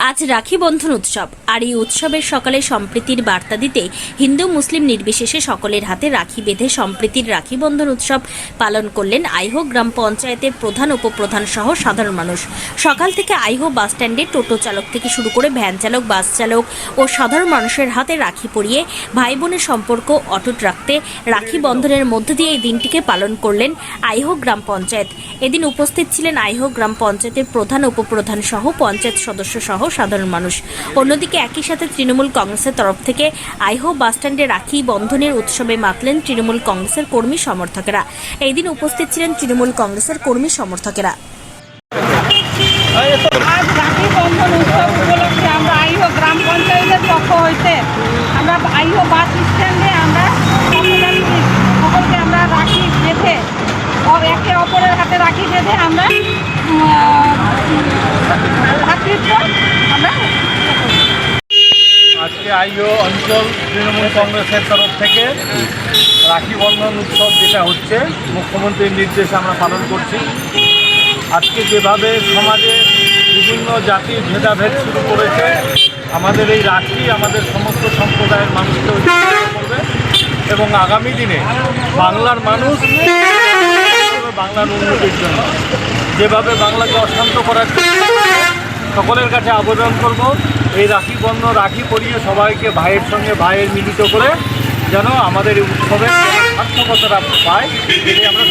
আজ রাখি বন্ধন উৎসব। আর এই উৎসবের সকালে সম্প্রীতির বার্তা দিতে হিন্দু মুসলিম নির্বিশেষে সকলের হাতে রাখি বেঁধে সম্প্রীতির রাখি বন্ধন উৎসব পালন করলেন আইহো গ্রাম পঞ্চায়েতের প্রধান উপপ্রধান সহ সাধারণ মানুষ। সকাল থেকে আইহো বাস স্ট্যান্ডে টোটো চালক থেকে শুরু করে ভ্যান চালক, বাস চালক ও সাধারণ মানুষের হাতে রাখি পরিয়ে ভাই বোনের সম্পর্ক অটুট রাখতে রাখি বন্ধনের মধ্য দিয়ে এই দিনটিকে পালন করলেন আইহো গ্রাম পঞ্চায়েত। এদিন উপস্থিত ছিলেন আইহো গ্রাম পঞ্চায়েতের প্রধান উপপ্রধান সহ পঞ্চায়েত সদস্য সহ সাধারণ মানুষ। অন্যদিকে একই সাথে তৃণমূল কংগ্রেসের তরফ থেকে আইহো বাসস্ট্যান্ডে রাখি বন্ধনের উৎসবে মাতলেন তৃণমূল কংগ্রেসের কর্মী সমর্থকেরা। এই দিন উপস্থিত ছিলেন তৃণমূল কংগ্রেসের কর্মী সমর্থকেরা। আজ রাখি বন্ধন উৎসব উপলক্ষে আমরা আইহো গ্রাম পঞ্চায়েতের পক্ষ হইতে আমরা আইহো বাস স্ট্যান্ডে আমরা সকলকে আমরা রাখি বেঁধে একে অপরের হাতে রাখি বেঁধে আমরা ভাতৃত্ব আমরা আজকে আইহো অঞ্চল তৃণমূল কংগ্রেসের তরফ থেকে রাখি বন্ধন উৎসব যেটা হচ্ছে মুখ্যমন্ত্রীর নির্দেশে আমরা পালন করছি। আজকে যেভাবে সমাজে বিভিন্ন জাতির ভেদাভেদ শুরু করেছে, আমাদের এই রাখি আমাদের সমস্ত সম্প্রদায়ের মানুষকে ঐক্যবদ্ধ করবে এবং আগামী দিনে বাংলার মানুষ বাংলার উন্নতির জন্য যেভাবে বাংলাকে অশান্ত করার সকলের কাছে আবেদন করব, এই রাখি বন্ধন রাখি পরিয়ে সবাইকে ভাইয়ের সঙ্গে ভাইয়ের মিলিত করে যেন আমাদের এই উৎসবের সার্থকতা পায়, এটাই আমরা